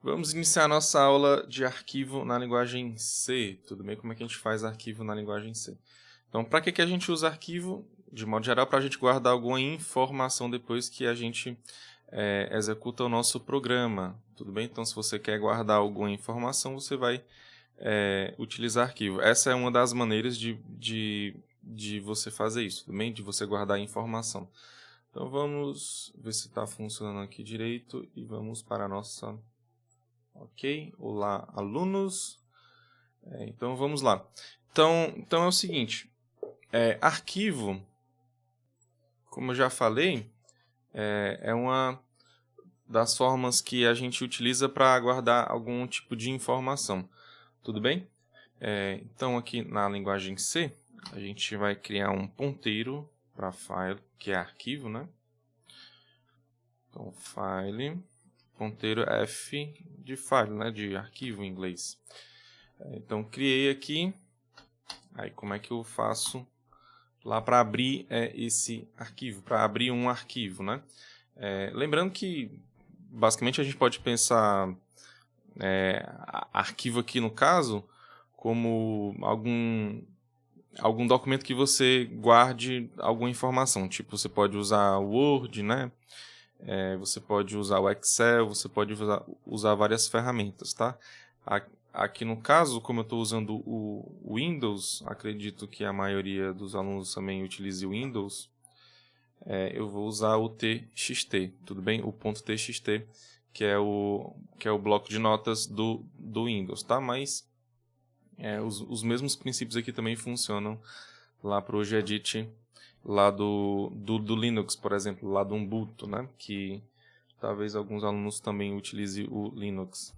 Vamos iniciar a nossa aula de arquivo na linguagem C. Tudo bem? Como é que a gente faz arquivo na linguagem C? Então, para que a gente usa arquivo? De modo geral, para a gente guardar alguma informação depois que a gente executa o nosso programa. Tudo bem? Então, se você quer guardar alguma informação, você vai utilizar arquivo. Essa é uma das maneiras de você fazer isso, tudo bem? De você guardar informação. Então, vamos ver se está funcionando aqui direito e vamos para a nossa... Ok, olá alunos. Então vamos lá. Então é o seguinte, arquivo, como eu já falei, é uma das formas que a gente utiliza para guardar algum tipo de informação. Tudo bem? Então aqui na linguagem C, a gente vai criar um ponteiro para file, que é arquivo, né? Então file... ponteiro F de file, né, de arquivo em inglês. Então, criei aqui. Aí, como é que eu faço lá para abrir esse arquivo? Para abrir um arquivo, né? Lembrando que, basicamente, a gente pode pensar arquivo aqui, no caso, como algum documento que você guarde alguma informação. Tipo, você pode usar o Word, né? Você pode usar o Excel, você pode usar várias ferramentas, tá? Aqui no caso, como eu estou usando o Windows, acredito que a maioria dos alunos também utilize o Windows, eu vou usar o TXT, tudo bem? O .txt, que é o bloco de notas do Windows, tá? Mas os mesmos princípios aqui também funcionam lá para o Gedit, lá do Linux, por exemplo, lá do Ubuntu, né? Que talvez alguns alunos também utilizem o Linux.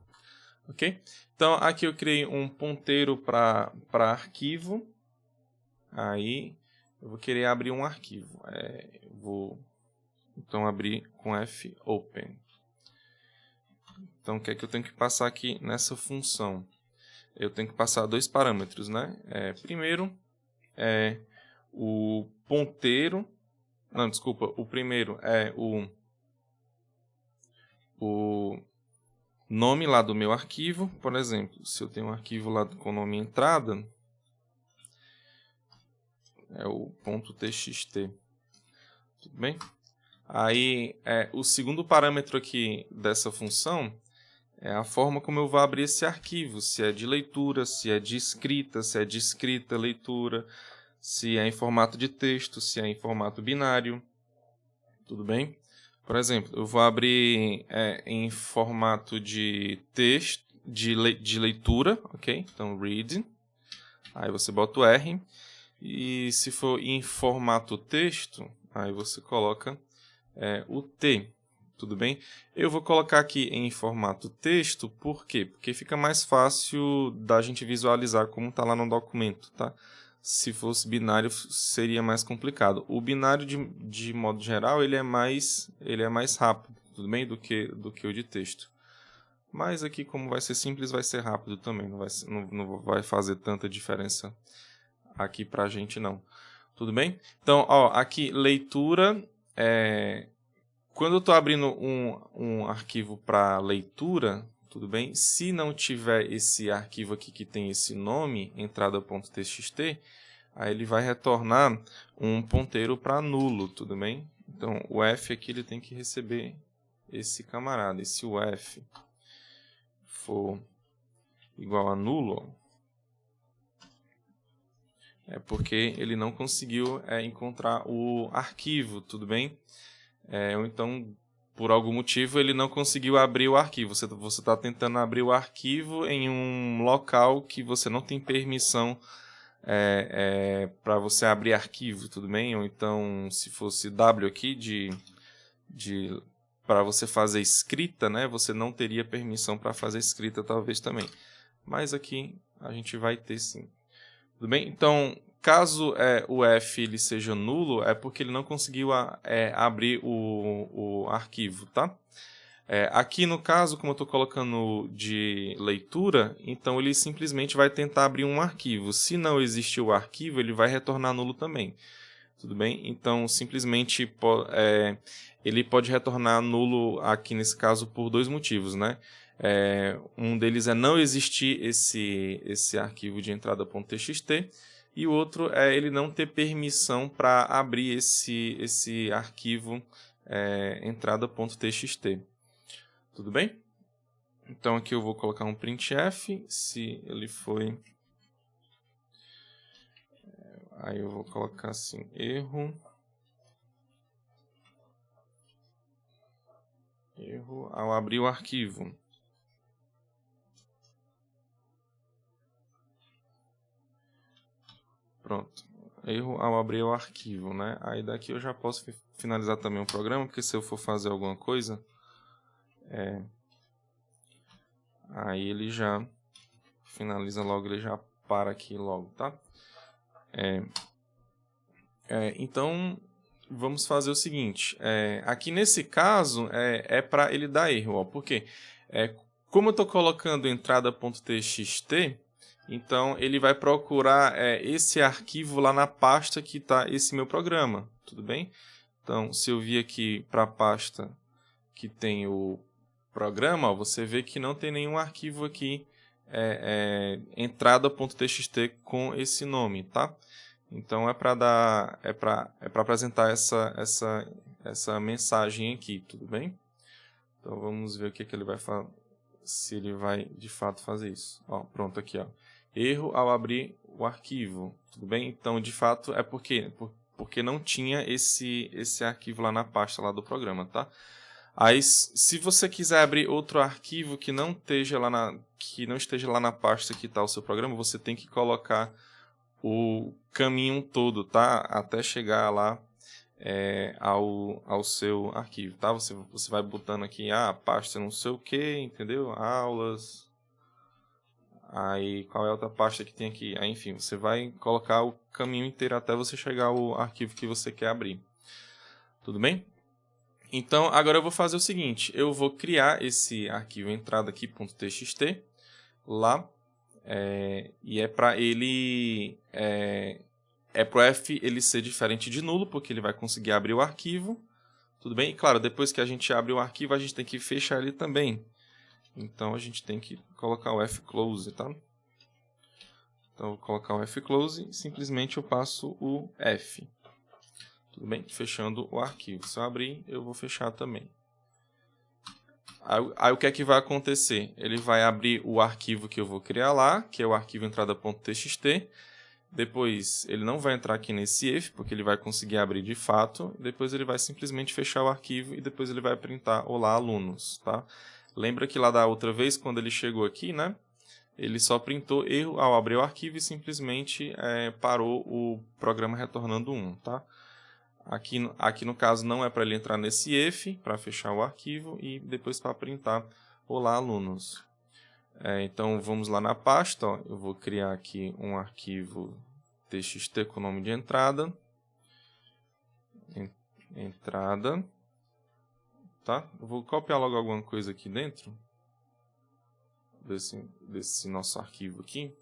Ok? Então, aqui eu criei um ponteiro para arquivo. Aí, eu vou querer abrir um arquivo. Vou, então, abrir com fopen. Então, o que é que eu tenho que passar aqui nessa função? Eu tenho que passar dois parâmetros, né? Primeiro, o ponteiro... Não, desculpa. O primeiro é o nome lá do meu arquivo. Por exemplo, se eu tenho um arquivo lá com o nome entrada, é o .txt. Tudo bem? Aí, o segundo parâmetro aqui dessa função é a forma como eu vou abrir esse arquivo. Se é de leitura, se é de escrita, se é de escrita, leitura, se é em formato de texto, se é em formato binário. Tudo bem? Por exemplo, eu vou abrir em formato de texto, de leitura, ok? Então, read. Aí você bota o R. E se for em formato texto, aí você coloca o T. Tudo bem? Eu vou colocar aqui em formato texto, por quê? Porque fica mais fácil da gente visualizar como está lá no documento, tá? Se fosse binário, seria mais complicado. O binário, de modo geral, ele é mais rápido, tudo bem? Do que o de texto. Mas aqui, como vai ser simples, vai ser rápido também. Não vai fazer tanta diferença aqui para a gente, não. Tudo bem? Então, aqui, leitura. Quando eu estou abrindo um arquivo para leitura, tudo bem? Se não tiver esse arquivo aqui que tem esse nome, entrada.txt, aí ele vai retornar um ponteiro para nulo, tudo bem? Então, o F aqui ele tem que receber esse camarada. E se o F for igual a nulo, é porque ele não conseguiu encontrar o arquivo, tudo bem? Ou então, por algum motivo, ele não conseguiu abrir o arquivo. Você está tentando abrir o arquivo em um local que você não tem permissão para você abrir arquivo, tudo bem? Ou então, se fosse W aqui, para você fazer escrita, né? Você não teria permissão para fazer escrita, talvez também. Mas aqui a gente vai ter sim. Tudo bem? Então, caso o F ele seja nulo, é porque ele não conseguiu abrir o arquivo, tá? Aqui no caso, como eu estou colocando de leitura, então ele simplesmente vai tentar abrir um arquivo. Se não existir o arquivo, ele vai retornar nulo também. Tudo bem? Então, simplesmente ele pode retornar nulo aqui nesse caso por dois motivos, né? Um deles é não existir esse arquivo de entrada.txt e o outro é ele não ter permissão para abrir esse arquivo entrada.txt. Tudo bem? Então aqui eu vou colocar um printf, se ele foi... Aí eu vou colocar assim, erro ao abrir o arquivo. Pronto, erro ao abrir o arquivo, né? Aí daqui eu já posso finalizar também o programa, porque se eu for fazer alguma coisa, aí ele já finaliza logo, ele já para aqui logo, tá? Então, vamos fazer o seguinte. Aqui nesse caso, é para ele dar erro. Ó, por quê? Como eu estou colocando entrada.txt, então ele vai procurar esse arquivo lá na pasta que está esse meu programa. Tudo bem? Então, se eu vir aqui para a pasta que tem o programa, ó, você vê que não tem nenhum arquivo aqui entrada.txt com esse nome, tá? Então é para apresentar essa mensagem aqui, tudo bem? Então vamos ver o que ele vai fazer, se ele vai de fato fazer isso. Ó, pronto aqui, ó. Erro ao abrir o arquivo, tudo bem? Então de fato é porque não tinha esse arquivo lá na pasta lá do programa, tá? Aí, se você quiser abrir outro arquivo que não esteja lá na pasta que está o seu programa, você tem que colocar o caminho todo, tá? Até chegar lá ao seu arquivo, tá? Você vai botando aqui, pasta não sei o que, entendeu? Aulas. Aí, qual é a outra pasta que tem aqui? Aí, enfim, você vai colocar o caminho inteiro até você chegar ao arquivo que você quer abrir. Tudo bem? Então, agora eu vou fazer o seguinte. Eu vou criar esse arquivo entrada aqui, .txt, lá. E é para ele... para o f ele ser diferente de nulo, porque ele vai conseguir abrir o arquivo. Tudo bem? E, claro, depois que a gente abre o arquivo, a gente tem que fechar ele também. Então, a gente tem que colocar o fclose, tá? Então, eu vou colocar o fclose e simplesmente eu passo o f. Tudo bem? Fechando o arquivo. Se eu abrir, eu vou fechar também. Aí o que é que vai acontecer? Ele vai abrir o arquivo que eu vou criar lá, que é o arquivo entrada.txt. Depois, ele não vai entrar aqui nesse if, porque ele vai conseguir abrir de fato. Depois ele vai simplesmente fechar o arquivo e depois ele vai printar olá alunos, tá? Lembra que lá da outra vez, quando ele chegou aqui, né? Ele só printou erro ao abrir o arquivo e simplesmente parou o programa retornando 1, tá? Aqui no caso não é para ele entrar nesse if, para fechar o arquivo e depois para printar olá alunos. Então vamos lá na pasta, ó, eu vou criar aqui um arquivo txt com o nome de entrada. Entrada. Tá? Eu vou copiar logo alguma coisa aqui dentro desse nosso arquivo aqui.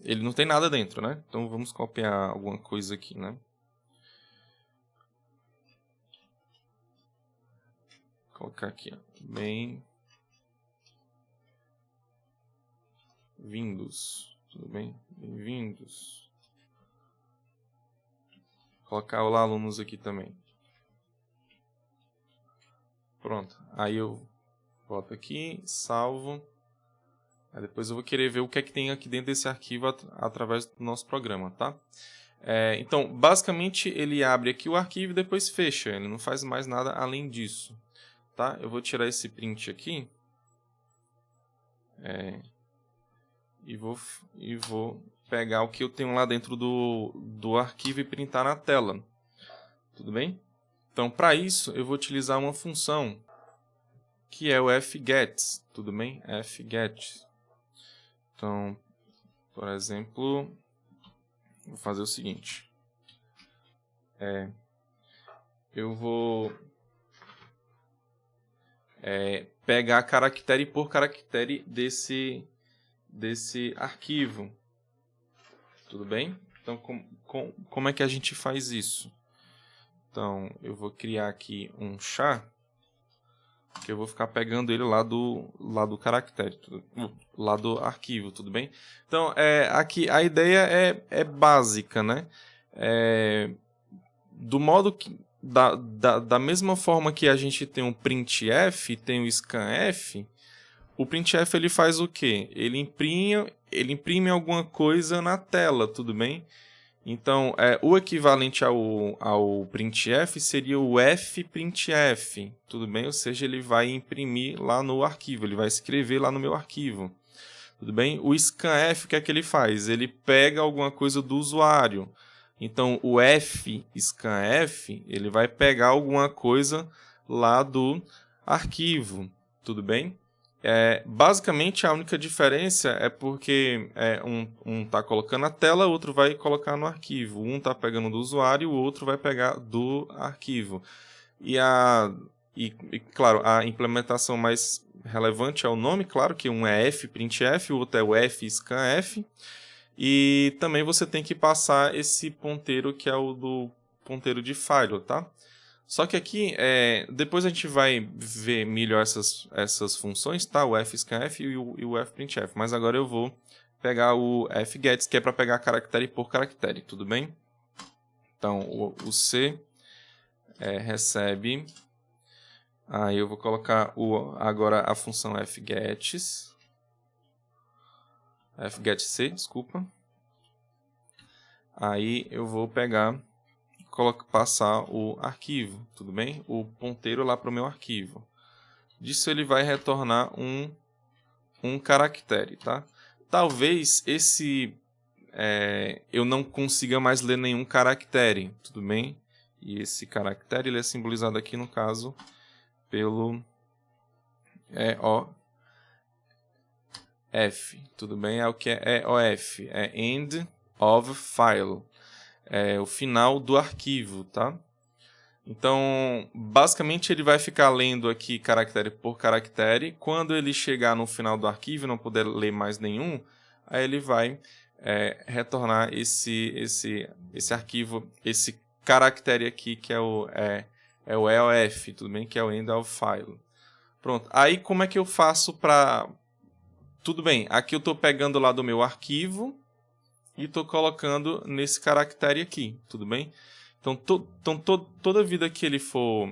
Ele não tem nada dentro, né? Então vamos copiar alguma coisa aqui, né? Vou colocar aqui, ó. Bem-vindos. Tudo bem? Bem-vindos. Vou colocar olá alunos aqui também. Pronto. Aí eu boto aqui, salvo. Aí depois eu vou querer ver o que é que tem aqui dentro desse arquivo através do nosso programa, tá? Então, basicamente, ele abre aqui o arquivo e depois fecha. Ele não faz mais nada além disso. Tá? Eu vou tirar esse print aqui. E vou pegar o que eu tenho lá dentro do arquivo e printar na tela. Tudo bem? Então, para isso, eu vou utilizar uma função que é o fget. Tudo bem? Fget. Então, por exemplo, vou fazer o seguinte. Eu vou pegar caractere por caractere desse arquivo. Tudo bem? Então, como é que a gente faz isso? Então, eu vou criar aqui um char, que eu vou ficar pegando ele lá do caractere, lá do arquivo, tudo bem? Então, aqui a ideia é básica, né? Do modo que, da mesma forma que a gente tem um printf, tem o scanf, o printf ele faz o quê? Ele imprime alguma coisa na tela, tudo bem? Então, o equivalente ao printf seria o fprintf, tudo bem? Ou seja, ele vai imprimir lá no arquivo, ele vai escrever lá no meu arquivo, tudo bem? O scanf, o que é que ele faz? Ele pega alguma coisa do usuário. Então, o fscanf, ele vai pegar alguma coisa lá do arquivo, tudo bem? Basicamente, a única diferença é porque um está colocando na tela, o outro vai colocar no arquivo. Um está pegando do usuário, o outro vai pegar do arquivo. E claro, a implementação mais relevante é o nome, claro, que um é fprintf, o outro é o fscanf. E também você tem que passar esse ponteiro que é o do ponteiro de file, tá? Só que aqui, depois a gente vai ver melhor essas funções, tá? O fscanf e o fprintf. Mas agora eu vou pegar o fgets, que é para pegar caractere por caractere, tudo bem? Então, o C recebe... Aí eu vou colocar agora a função fgets. fgetC, desculpa. Aí eu vou pegar... passar o arquivo, tudo bem? O ponteiro lá para o meu arquivo. Disso ele vai retornar um caractere, tá? Talvez eu não consiga mais ler nenhum caractere, tudo bem? E esse caractere ele é simbolizado aqui no caso pelo EOF, tudo bem? É o que é EOF, é End of File. É o final do arquivo, tá? Então, basicamente ele vai ficar lendo aqui caractere por caractere. Quando ele chegar no final do arquivo e não puder ler mais nenhum, aí ele vai retornar esse arquivo, esse caractere aqui que é o EOF, tudo bem? Que é o End of File. Pronto. Aí como é que eu faço para... Tudo bem, aqui eu estou pegando lá do meu arquivo e estou colocando nesse caractere aqui, tudo bem? Então, toda vida que ele for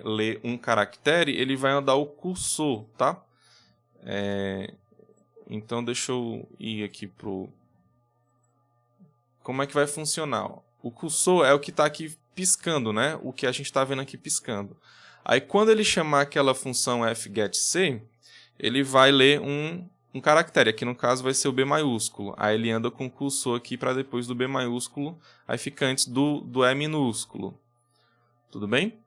ler um caractere, ele vai andar o cursor, tá? Então, deixa eu ir aqui pro... Como é que vai funcionar? O cursor é o que está aqui piscando, né? O que a gente está vendo aqui piscando. Aí, quando ele chamar aquela função fgetC, ele vai ler um caractere, aqui no caso vai ser o B maiúsculo. Aí ele anda com o cursor aqui para depois do B maiúsculo, aí fica antes do E minúsculo. Tudo bem?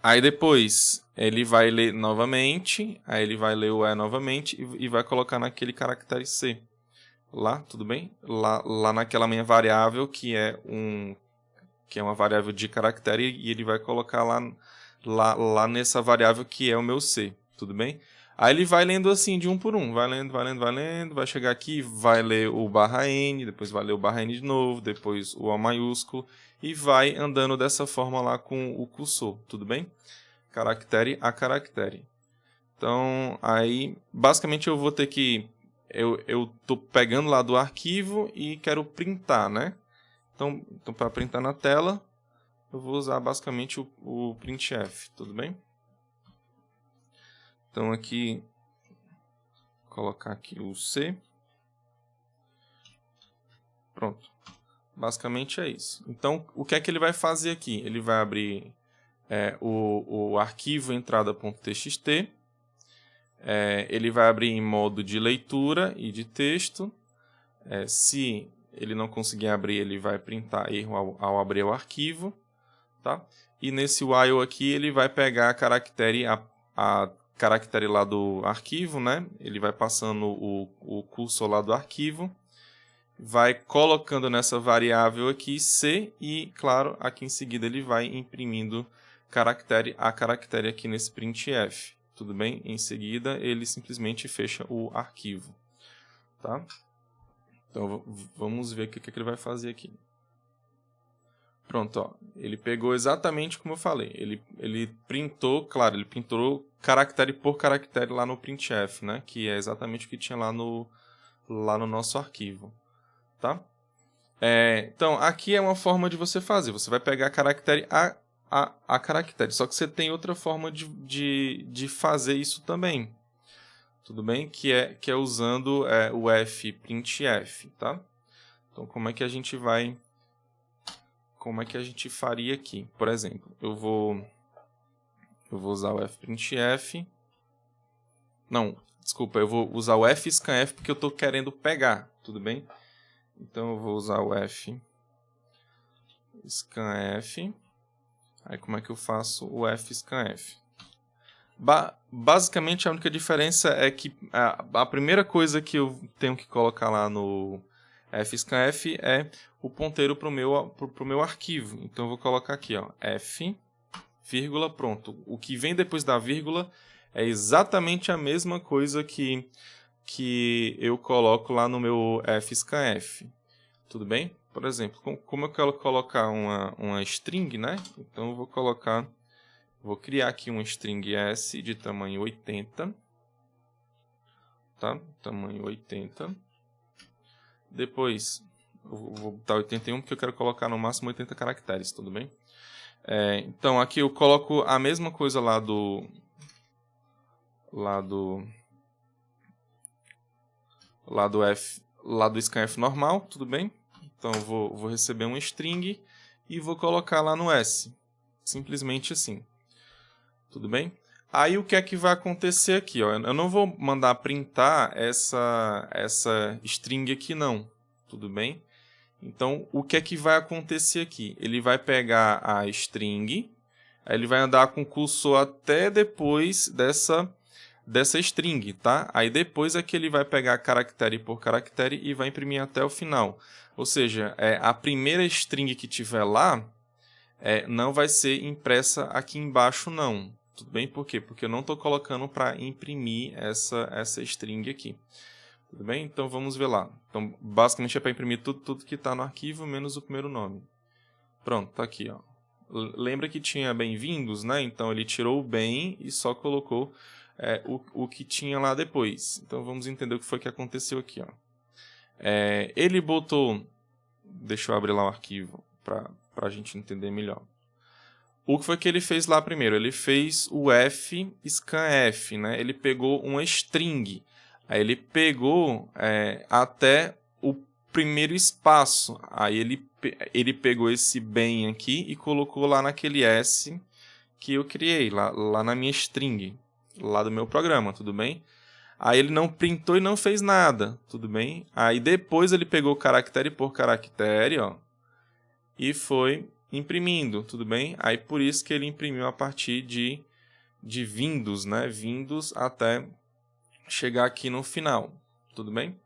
Aí depois ele vai ler novamente, aí ele vai ler o E novamente e vai colocar naquele caractere C. Lá, tudo bem? Lá naquela minha variável que é uma variável de caractere e ele vai colocar lá nessa variável que é o meu C. Tudo bem? Aí ele vai lendo assim, de um por um. Vai lendo, vai chegar aqui, vai ler o /n, depois vai ler o /n de novo, depois o O maiúsculo, e vai andando dessa forma lá com o cursor, tudo bem? Caractere a caractere. Então, aí, basicamente eu vou ter que... Eu tô pegando lá do arquivo e quero printar, né? Então para printar na tela, eu vou usar basicamente o printf, tudo bem? Então aqui, colocar aqui o C. Pronto. Basicamente é isso. Então, o que é que ele vai fazer aqui? Ele vai abrir o arquivo entrada.txt. Ele vai abrir em modo de leitura e de texto. Se ele não conseguir abrir, ele vai printar erro ao abrir o arquivo. Tá? E nesse while aqui, ele vai pegar a caractere lá do arquivo, né? Ele vai passando o cursor lá do arquivo, vai colocando nessa variável aqui C e, claro, aqui em seguida ele vai imprimindo caractere a caractere aqui nesse printf. Tudo bem? Em seguida, ele simplesmente fecha o arquivo. Tá? Então, vamos ver o que ele vai fazer aqui. Pronto, ó. Ele pegou exatamente como eu falei. Ele printou, claro, ele printou caractere por caractere lá no printf, né? Que é exatamente o que tinha lá no nosso arquivo, tá? Então, aqui é uma forma de você fazer. Você vai pegar caractere a caractere. Só que você tem outra forma de fazer isso também. Tudo bem? Que é usando o fprintf, tá? Então, como é que a gente faria aqui? Por exemplo, eu vou usar o fprintf. Não, desculpa, eu vou usar o fscanf porque eu estou querendo pegar, tudo bem? Então, eu vou usar o fscanf. Aí, como é que eu faço o fscanf? Basicamente, a única diferença é que a primeira coisa que eu tenho que colocar lá no fscanf é o ponteiro para o meu arquivo. Então, eu vou colocar aqui, ó, f, vírgula, pronto. O que vem depois da vírgula é exatamente a mesma coisa que eu coloco lá no meu fscanf. Tudo bem? Por exemplo, como eu quero colocar uma string, né? Então, eu vou criar aqui uma string s de tamanho 80. Tá? Tamanho 80. Depois, eu vou botar 81 porque eu quero colocar no máximo 80 caracteres, tudo bem? Então, aqui eu coloco a mesma coisa lá do scanf normal, tudo bem? Então, eu vou receber uma string e vou colocar lá no S. Simplesmente assim. Tudo bem? Aí, o que é que vai acontecer aqui? Ó? Eu não vou mandar printar essa string aqui, não. Tudo bem? Então, o que é que vai acontecer aqui? Ele vai pegar a string, aí ele vai andar com o cursor até depois dessa string, tá? Aí depois é que ele vai pegar caractere por caractere e vai imprimir até o final. Ou seja, a primeira string que tiver lá não vai ser impressa aqui embaixo, não. Tudo bem? Por quê? Porque eu não estou colocando para imprimir essa string aqui. Tudo bem? Então, vamos ver lá. Então, basicamente é para imprimir tudo que está no arquivo, menos o primeiro nome. Pronto, está aqui. Ó. Lembra que tinha bem-vindos, né? Então, ele tirou o bem e só colocou o que tinha lá depois. Então, vamos entender o que foi que aconteceu aqui. Ó. Ele botou... Deixa eu abrir lá o arquivo para a gente entender melhor. O que foi que ele fez lá primeiro? Ele fez o fscanf, né? Ele pegou uma string. Aí ele pegou até o primeiro espaço. Aí ele pegou esse bem aqui e colocou lá naquele S que eu criei, lá na minha string, lá do meu programa, tudo bem? Aí ele não printou e não fez nada, tudo bem? Aí depois ele pegou caractere por caractere, ó, e foi imprimindo, tudo bem? Aí por isso que ele imprimiu a partir de vindos, né? Vindos até chegar aqui no final, tudo bem?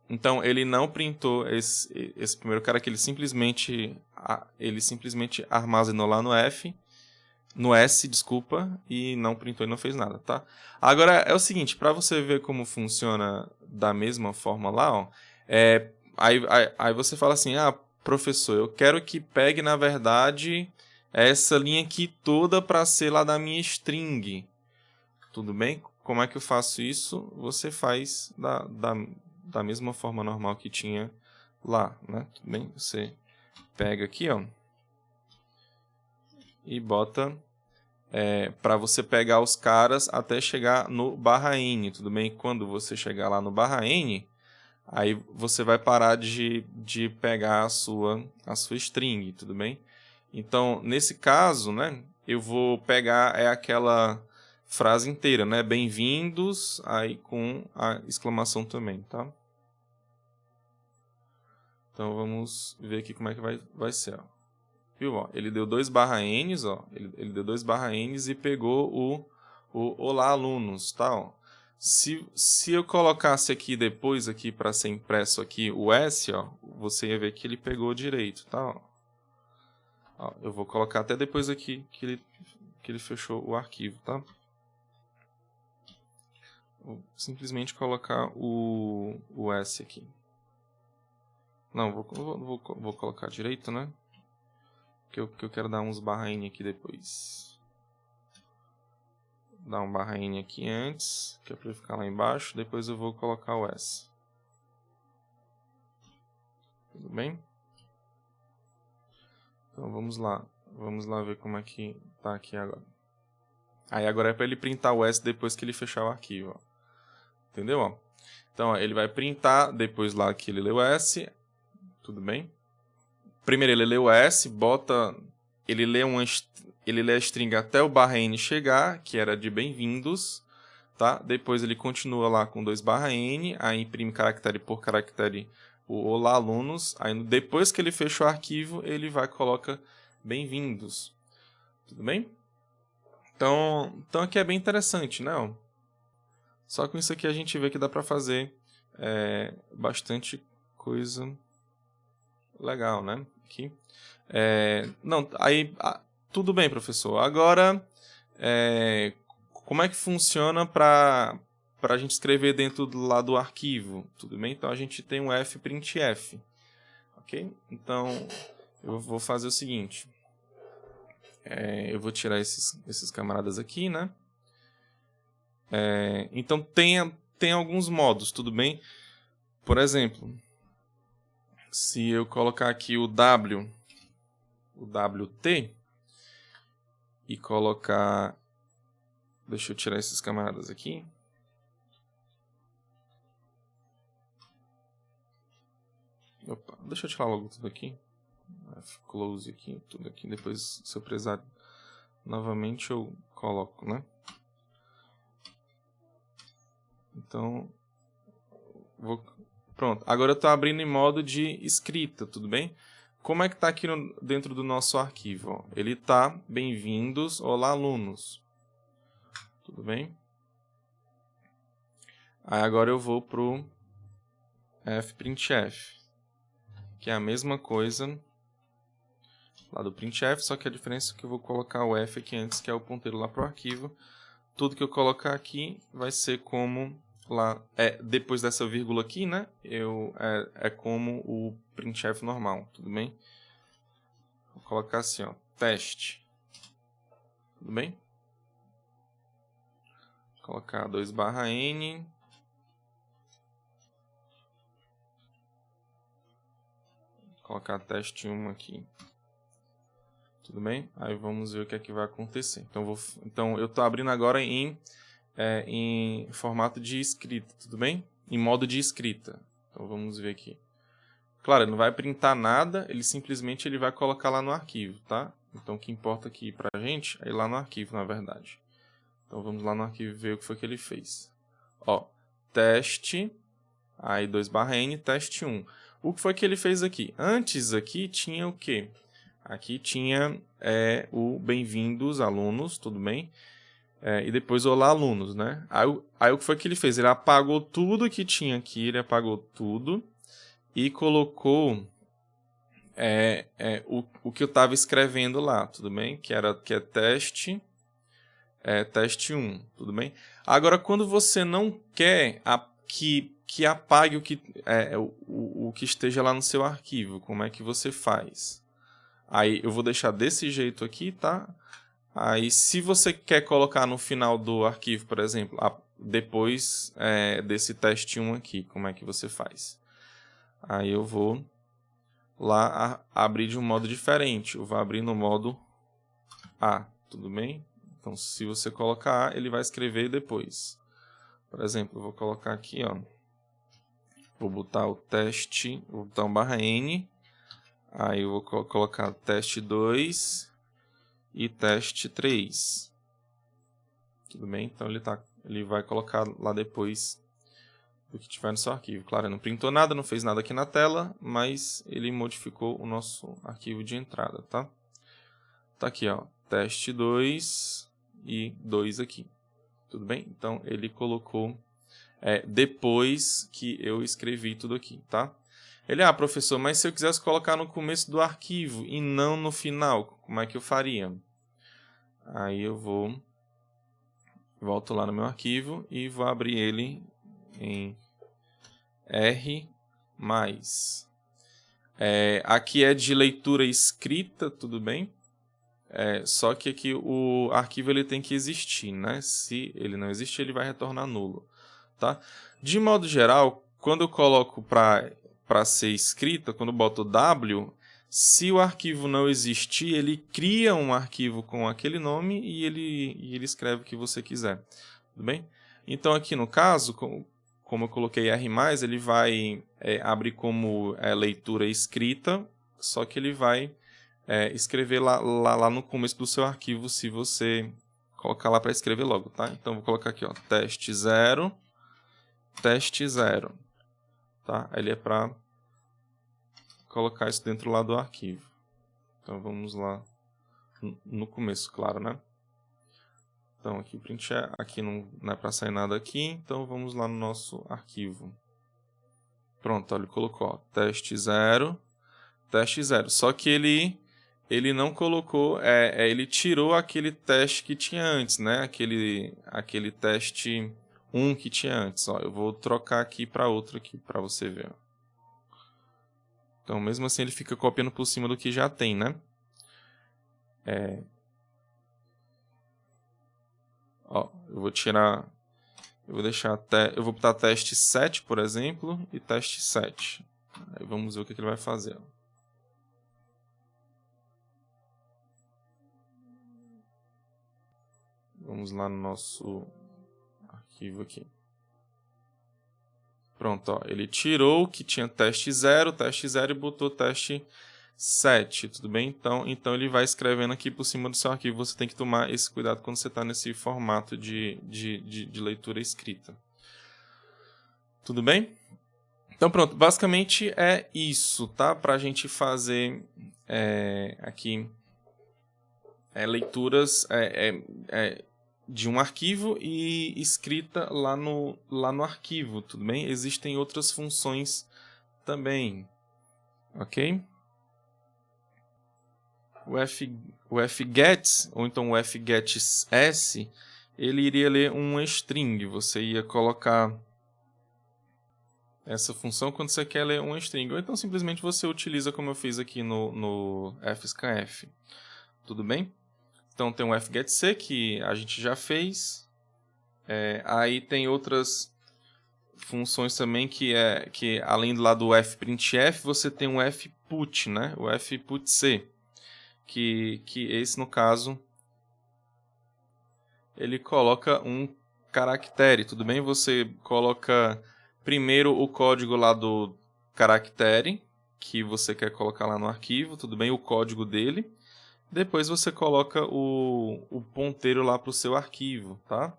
Então, ele não printou esse primeiro cara que ele simplesmente armazenou lá no S, desculpa, e não printou e não fez nada, tá? Agora, é o seguinte, para você ver como funciona da mesma forma lá, ó, aí você fala assim, professor, eu quero que pegue, na verdade, essa linha aqui toda para ser lá da minha string. Tudo bem? Como é que eu faço isso? Você faz da mesma forma normal que tinha lá, né? Tudo bem? Você pega aqui, ó, e bota para você pegar os caras até chegar no /n, tudo bem? Quando você chegar lá no /n, aí você vai parar de pegar a sua string, tudo bem? Então, nesse caso, né, eu vou pegar aquela frase inteira, né? Bem-vindos, aí com a exclamação também, tá? Então, vamos ver aqui como é que vai ser, ó. Viu? Ó, ele deu 2 /n's, ó. Ele deu 2 /n's e pegou o olá alunos, tá? Ó. Se eu colocasse aqui depois aqui para ser impresso aqui o S, ó, você ia ver que ele pegou direito, tá? Ó, eu vou colocar até depois aqui que ele fechou o arquivo, tá? Vou simplesmente colocar o S aqui. Não, vou colocar direito, né? Porque eu quero dar uns /n aqui depois. Vou dar um /n aqui antes, que é para ele ficar lá embaixo. Depois eu vou colocar o S. Tudo bem? Então vamos lá. Vamos lá ver como é que tá aqui agora. Aí agora é para ele printar o S depois que ele fechar o arquivo. Ó. Entendeu? Ó? Então ó, ele vai printar depois lá que ele leu o S. Tudo bem? Primeiro ele lê o S, ele lê a string até o /n chegar, que era de bem-vindos, tá? Depois ele continua lá com 2/n, aí imprime caractere por caractere o olá alunos, aí depois que ele fecha o arquivo, ele vai e coloca bem-vindos. Tudo bem? Então aqui é bem interessante, né? Só com isso aqui a gente vê que dá para fazer bastante coisa legal, né? Aqui. Não, aí, tudo bem, professor. Agora, como é que funciona para a gente escrever dentro do arquivo? Tudo bem? Então, a gente tem um fprintf. Ok? Então, eu vou fazer o seguinte. Eu vou tirar esses camaradas aqui, né? Então, tem alguns modos, tudo bem? Por exemplo, se eu colocar aqui o WT e colocar... Deixa eu tirar esses camaradas aqui. Opa, deixa eu tirar logo tudo aqui. Close aqui, tudo aqui. Depois, se eu precisar novamente, eu coloco, né? Então, pronto. Agora eu estou abrindo em modo de escrita, tudo bem? Como é que está aqui dentro do nosso arquivo? Ó? Ele está bem-vindos, olá alunos. Tudo bem? Aí agora eu vou para o fprintf, que é a mesma coisa lá do printf, só que a diferença é que eu vou colocar o f aqui antes, que é o ponteiro lá para o arquivo. Tudo que eu colocar aqui vai ser como lá, depois dessa vírgula aqui, né? Como o printf normal, tudo bem? Vou colocar assim, ó, teste. Tudo bem? Vou colocar 2/n. Vou colocar teste1 aqui. Tudo bem? Aí vamos ver o que é que vai acontecer. Então eu estou abrindo agora em formato de escrita, tudo bem? Em modo de escrita. Então vamos ver aqui. Claro, ele não vai printar nada, ele simplesmente vai colocar lá no arquivo, tá? Então o que importa aqui pra gente é ir lá no arquivo, na verdade. Então vamos lá no arquivo ver o que foi que ele fez. Ó, teste, aí 2/n, teste1. O que foi que ele fez aqui? Antes aqui tinha o quê? Aqui tinha o bem-vindos alunos, tudo bem? E depois olá alunos, né? Aí o que foi que ele fez? Ele apagou tudo que tinha aqui, ele apagou tudo e colocou o que eu estava escrevendo lá, tudo bem? Que é teste1, tudo bem? Agora, quando você não quer que apague o que esteja lá no seu arquivo, como é que você faz? Aí eu vou deixar desse jeito aqui, tá? Aí se você quer colocar no final do arquivo, por exemplo, depois desse teste1 aqui, como é que você faz? Aí eu vou lá abrir de um modo diferente. Eu vou abrir no modo A, tudo bem? Então se você colocar A, ele vai escrever depois. Por exemplo, eu vou colocar aqui, ó. Vou botar o teste, vou botar um /n. Aí eu vou colocar teste2 e teste3. Tudo bem? Então ele vai colocar lá depois do que tiver no seu arquivo. Claro, ele não printou nada, não fez nada aqui na tela, mas ele modificou o nosso arquivo de entrada, tá? Tá aqui, ó, teste2 e 2 aqui. Tudo bem? Então ele colocou depois que eu escrevi tudo aqui, tá? Ele, professor, mas se eu quisesse colocar no começo do arquivo e não no final, como é que eu faria? Aí eu vou Volto lá no meu arquivo e vou abrir ele em R+. Aqui é de leitura escrita, tudo bem? Só que aqui o arquivo ele tem que existir, né? Se ele não existe, ele vai retornar nulo, tá? De modo geral, quando eu coloco para ser escrita, quando eu boto W, se o arquivo não existir, ele cria um arquivo com aquele nome e ele escreve o que você quiser, tudo bem? Então aqui no caso, como eu coloquei R+, ele vai abrir como leitura escrita, só que ele vai escrever lá no começo do seu arquivo, se você colocar lá para escrever logo, tá? Então, vou colocar aqui, ó, teste 0, tá? Ele é para colocar isso dentro lá do arquivo. Então, vamos lá no começo, claro, né? Então, aqui print aqui não é para sair nada aqui, então vamos lá no nosso arquivo. Pronto, olha, ele colocou, ó, teste 0. Só que ele não colocou, ele tirou aquele teste que tinha antes, né? Aquele teste 1 que tinha antes. Ó, eu vou trocar aqui para outro aqui para você ver. Então, mesmo assim, ele fica copiando por cima do que já tem, né? Ó, eu vou tirar, eu vou deixar eu vou botar teste 7, por exemplo, e teste 7. Aí vamos ver o que ele vai fazer. Vamos lá no nosso arquivo aqui. Pronto, ó, ele tirou que tinha teste 0 e botou teste 7, tudo bem? Então ele vai escrevendo aqui por cima do seu arquivo. Você tem que tomar esse cuidado quando você está nesse formato de leitura escrita. Tudo bem? Então pronto, basicamente é isso, tá? Para a gente fazer aqui leituras de um arquivo e escrita lá no arquivo, tudo bem? Existem outras funções também, ok? O fget, ou então o fgets, ele iria ler um string. Você ia colocar essa função quando você quer ler um string, ou então simplesmente você utiliza como eu fiz aqui no fscanf, tudo bem? Então tem o fgetc, que a gente já fez. Aí tem outras funções também que além lá do fprintf, você tem um fput, né? O fputc, que esse no caso ele coloca um caractere, tudo bem? Você coloca primeiro o código lá do caractere que você quer colocar lá no arquivo, tudo bem? O código dele. Depois você coloca o ponteiro lá para o seu arquivo, tá?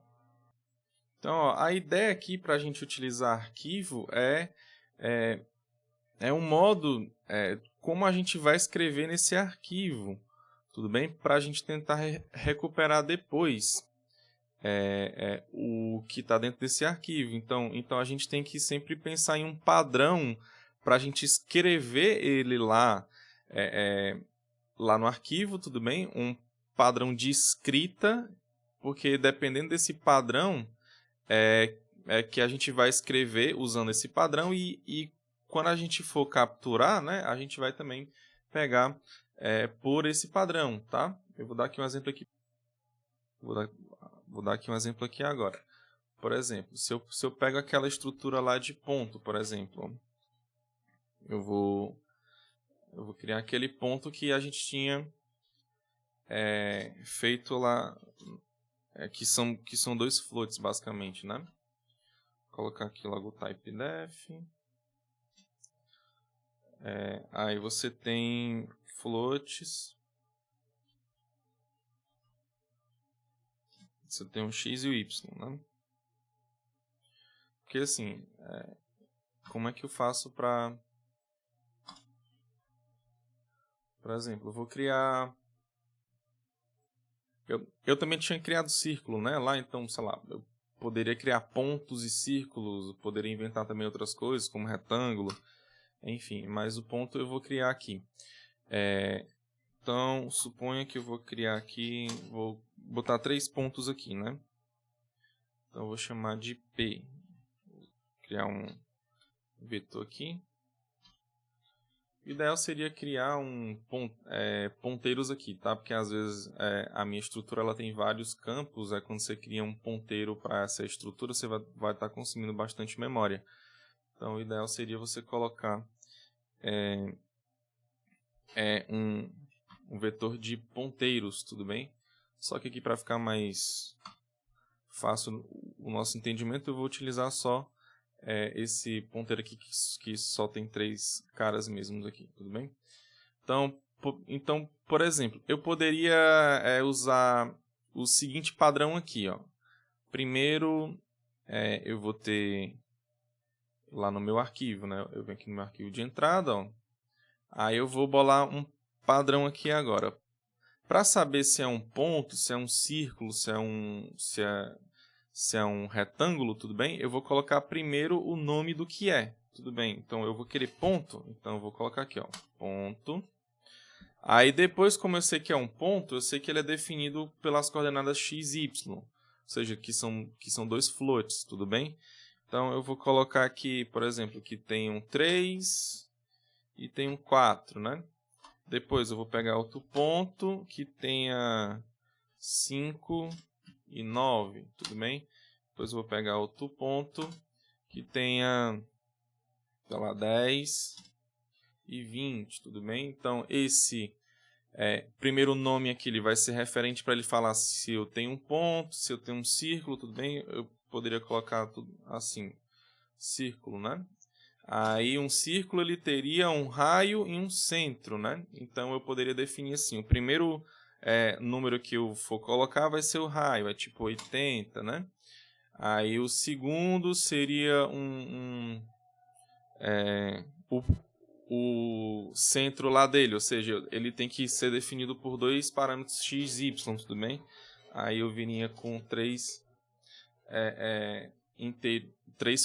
Então, ó, a ideia aqui para a gente utilizar arquivo é um modo como a gente vai escrever nesse arquivo, tudo bem? Para a gente tentar recuperar depois o que está dentro desse arquivo. Então, a gente tem que sempre pensar em um padrão para a gente escrever ele lá no arquivo, tudo bem? Um padrão de escrita, porque dependendo desse padrão que a gente vai escrever usando esse padrão e quando a gente for capturar, né, a gente vai também pegar por esse padrão, tá? Eu vou dar aqui um exemplo aqui. Vou dar aqui um exemplo aqui agora. Por exemplo, se eu pego aquela estrutura lá de ponto, por exemplo, eu vou criar aquele ponto que a gente tinha feito lá, que são dois floats, basicamente, né? Vou colocar aqui logo o type def. Aí você tem floats. Você tem um x e o y, né? Porque assim, como é que eu faço para... Por exemplo, eu vou criar... Eu também tinha criado círculo, né? Lá, então, sei lá, eu poderia criar pontos e círculos, poderia inventar também outras coisas, como retângulo, enfim. Mas o ponto eu vou criar aqui. Então, suponha que eu vou criar aqui, vou botar 3 pontos aqui, né? Então, eu vou chamar de P. Vou criar um vetor aqui. O ideal seria criar ponteiros aqui, tá? Porque às vezes a minha estrutura ela tem vários campos. Quando você cria um ponteiro para essa estrutura, você vai estar consumindo bastante memória. Então, o ideal seria você colocar um vetor de ponteiros, tudo bem? Só que aqui, para ficar mais fácil o nosso entendimento, eu vou utilizar só esse ponteiro aqui que só tem 3 caras mesmos aqui, tudo bem? Então, por exemplo, eu poderia usar o seguinte padrão aqui, ó. Primeiro, eu vou ter lá no meu arquivo, né? Eu venho aqui no meu arquivo de entrada, ó. Aí eu vou bolar um padrão aqui agora. Para saber se é um ponto, se é um círculo, se é um retângulo, tudo bem? Eu vou colocar primeiro o nome do que é, tudo bem? Então, eu vou querer ponto, então eu vou colocar aqui, ó, ponto. Aí, depois, como eu sei que é um ponto, eu sei que ele é definido pelas coordenadas x e y, ou seja, que são 2 floats, tudo bem? Então, eu vou colocar aqui, por exemplo, que tem um 3 e tem um 4, né? Depois, eu vou pegar outro ponto que tenha 5 e 9, tudo bem? Depois eu vou pegar outro ponto que tenha, sei lá, 10 e 20, tudo bem? Então, esse primeiro nome aqui ele vai ser referente para ele falar se eu tenho um ponto, se eu tenho um círculo, tudo bem? Eu poderia colocar tudo assim, círculo, né? Aí um círculo ele teria um raio e um centro, né? Então eu poderia definir assim, o primeiro número que eu for colocar vai ser o raio, é tipo 80, né? Aí o segundo seria o centro lá dele, ou seja, ele tem que ser definido por 2 parâmetros x e y, tudo bem? Aí eu viria com 3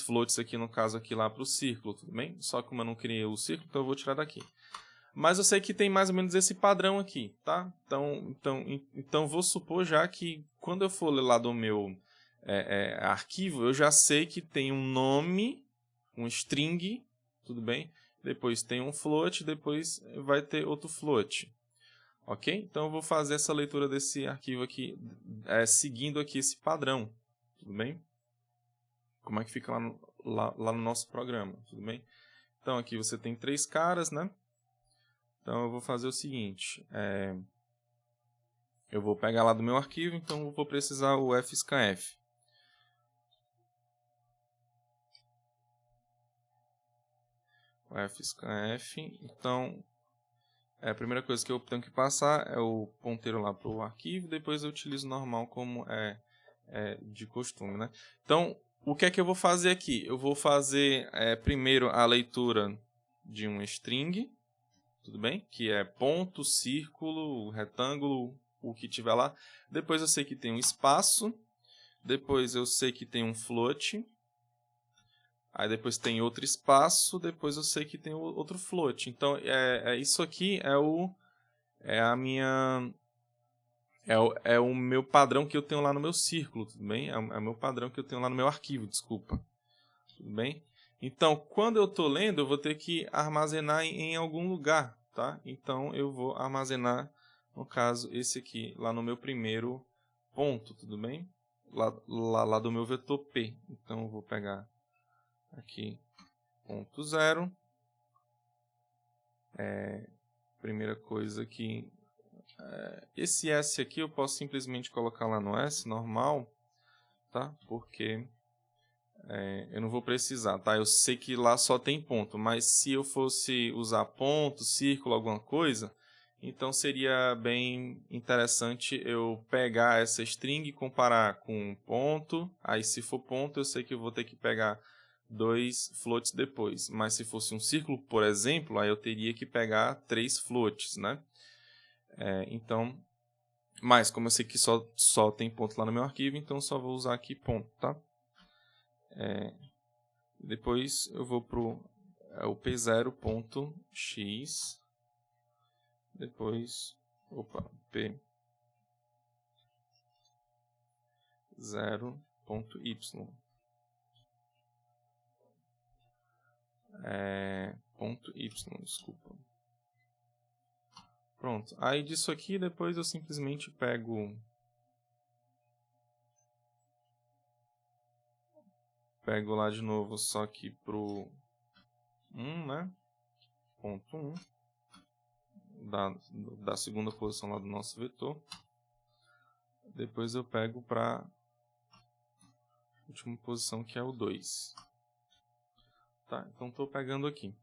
floats aqui, no caso aqui lá para o círculo, tudo bem? Só que como eu não criei o círculo, então eu vou tirar daqui. Mas eu sei que tem mais ou menos esse padrão aqui, tá? Então vou supor já que quando eu for ler lá do meu arquivo, eu já sei que tem um nome, um string, tudo bem? Depois tem um float, depois vai ter outro float. Ok? Então eu vou fazer essa leitura desse arquivo aqui, seguindo aqui esse padrão, tudo bem? Como é que fica lá no nosso programa, tudo bem? Então aqui você tem 3 caras, né? Então eu vou fazer o seguinte, eu vou pegar lá do meu arquivo, então eu vou precisar o fscanf. O fscanf, então a primeira coisa que eu tenho que passar é o ponteiro lá para o arquivo, depois eu utilizo normal como de costume, né? Então, o que é que eu vou fazer aqui? Eu vou fazer primeiro a leitura de um string, tudo bem? Que é ponto, círculo, retângulo, o que tiver lá. Depois eu sei que tem um espaço, depois eu sei que tem um float, aí depois tem outro espaço, depois eu sei que tem outro float. Então, isso aqui é o meu padrão que eu tenho lá no meu círculo, tudo bem? É o meu padrão que eu tenho lá no meu arquivo, desculpa. Tudo bem? Então, quando eu estou lendo, eu vou ter que armazenar em algum lugar, tá? Então, eu vou armazenar, no caso, esse aqui, lá no meu primeiro ponto, tudo bem? Lá do meu vetor P. Então, eu vou pegar aqui ponto 0. Primeira coisa aqui, esse S aqui eu posso simplesmente colocar lá no S, normal, tá? Porque eu não vou precisar, tá? Eu sei que lá só tem ponto, mas se eu fosse usar ponto, círculo, alguma coisa, então seria bem interessante eu pegar essa string e comparar com um ponto. Aí se for ponto, eu sei que eu vou ter que pegar 2 floats depois. Mas se fosse um círculo, por exemplo, aí eu teria que pegar 3 floats, né? Então, mas como eu sei que só tem ponto lá no meu arquivo, então eu só vou usar aqui ponto, tá? Depois eu vou para o p0.x, depois, p0.x, ponto y. Ponto y, desculpa. Pronto. Aí disso aqui, depois eu simplesmente pego lá de novo, só que pro 1, né? Ponto 1. Da segunda posição lá do nosso vetor. Depois eu pego para a última posição, que é o 2. Tá? Então estou pegando aqui.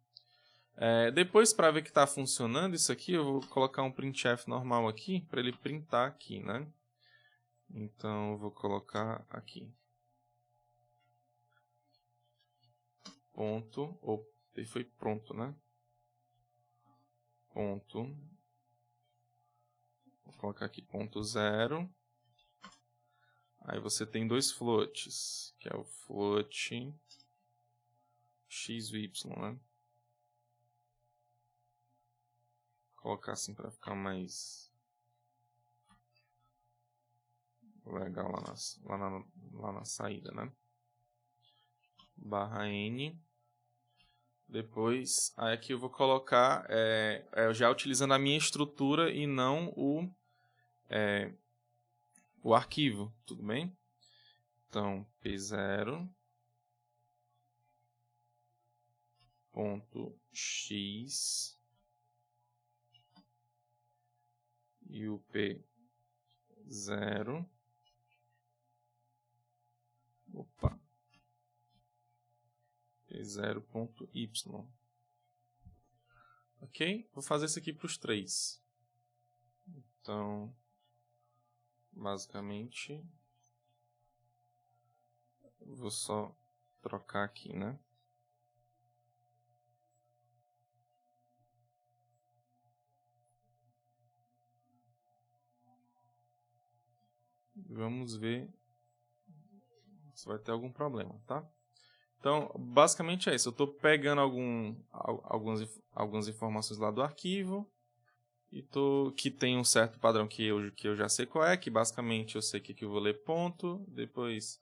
Depois, para ver que está funcionando isso aqui, eu vou colocar um printf normal aqui, para ele printar aqui, né? Então, eu vou colocar aqui. Ponto, ele foi pronto, né? Ponto. Vou colocar aqui ponto 0. Aí você tem dois floats, que é o float x e y, né? Vou colocar assim para ficar mais legal lá na saída, né? Barra n. Depois, aí aqui eu vou colocar, já utilizando a minha estrutura e não o arquivo, tudo bem? Então, p0 ponto x e o p0 p0.y. Ok? Vou fazer isso aqui para os três. Então, basicamente, vou só trocar aqui, né? Vamos ver se vai ter algum problema, tá? Então, basicamente é isso. Eu estou pegando algumas informações lá do arquivo e que tem um certo padrão que eu já sei qual é, que basicamente eu sei que aqui eu vou ler ponto, depois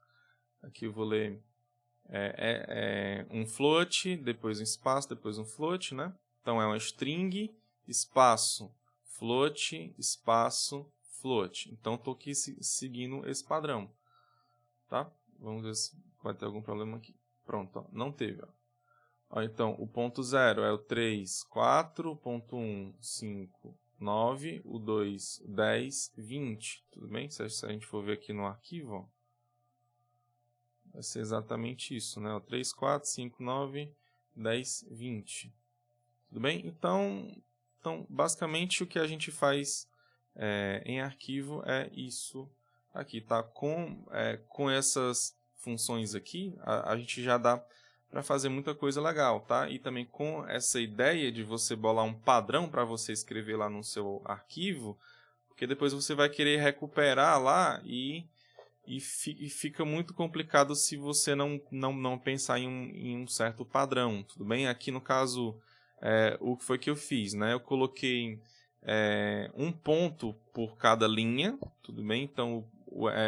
aqui eu vou ler um float, depois um espaço, depois um float, né? Então é uma string, espaço, float, espaço, float. Então estou aqui seguindo esse padrão, tá? Vamos ver se vai ter algum problema aqui. Pronto, ó, não teve. Ó, então, o ponto 0 é o 3, 4, o ponto 1, 5, 9, o 2, 10, 20. Tudo bem? Se a gente for ver aqui no arquivo, ó, vai ser exatamente isso, né? O 3, 4, 5, 9, 10, 20. Tudo bem? Então basicamente, o que a gente faz em arquivo é isso aqui, tá? Com essas funções aqui, a gente já dá para fazer muita coisa legal, tá? E também com essa ideia de você bolar um padrão para você escrever lá no seu arquivo, porque depois você vai querer recuperar lá e fica muito complicado se você não pensar em um certo padrão, tudo bem? Aqui no caso, o que foi que eu fiz, né? Eu coloquei um ponto por cada linha, tudo bem? Então,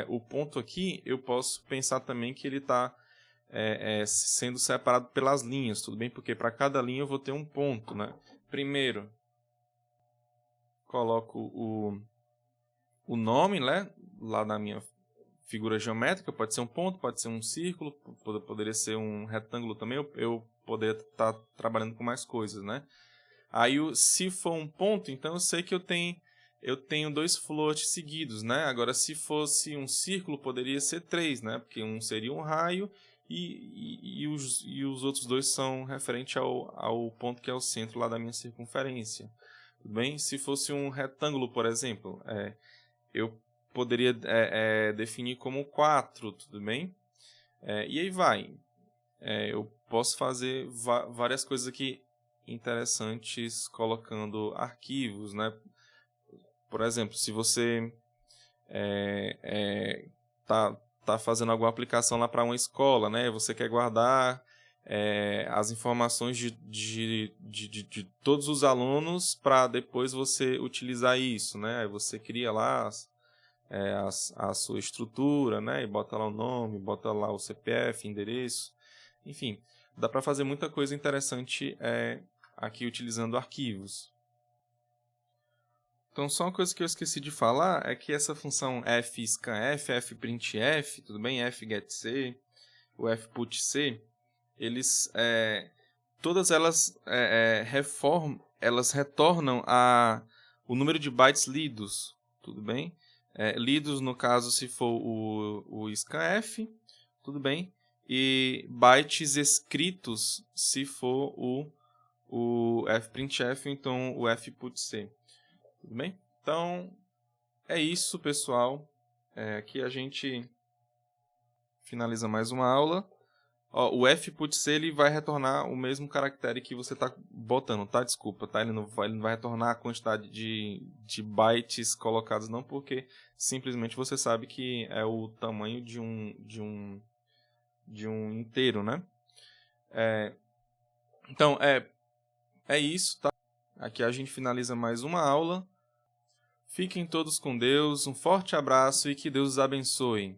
o ponto aqui, eu posso pensar também que ele está sendo separado pelas linhas, tudo bem? Porque para cada linha eu vou ter um ponto, né? Primeiro, coloco o nome, né? Lá na minha figura geométrica, pode ser um ponto, pode ser um círculo, poderia ser um retângulo também, eu poderia estar trabalhando com mais coisas, né? Aí, se for um ponto, então eu sei que eu tenho dois floats seguidos, né? Agora, se fosse um círculo, poderia ser 3, né? Porque um seria um raio e os outros dois são referentes ao ponto que é o centro lá da minha circunferência. Tudo bem? Se fosse um retângulo, por exemplo, eu poderia definir como 4, tudo bem? E aí vai. Eu posso fazer várias coisas aqui interessantes colocando arquivos, né? Por exemplo, se você tá fazendo alguma aplicação lá para uma escola, né? Você quer guardar as informações de todos os alunos para depois você utilizar isso, né? Aí você cria lá a sua estrutura, né? E bota lá o nome, bota lá o CPF, endereço, enfim, dá para fazer muita coisa interessante aqui utilizando arquivos. Então, só uma coisa que eu esqueci de falar é que essa função fscanf, fprintf, tudo bem? fgetc, o fputc, eles, todas elas elas retornam o número de bytes lidos, tudo bem? Lidos, no caso, se for o scanf, tudo bem? E bytes escritos, se for o fprintf, então o fputc. Tudo bem? Então, é isso, pessoal. Aqui a gente finaliza mais uma aula. Ó, o fputc ele vai retornar o mesmo caractere que você está botando, tá? Desculpa, tá? Ele não vai retornar a quantidade de bytes colocados, não, porque simplesmente você sabe que é o tamanho de um inteiro, né? Então, é isso, tá? Aqui a gente finaliza mais uma aula. Fiquem todos com Deus, um forte abraço e que Deus os abençoe.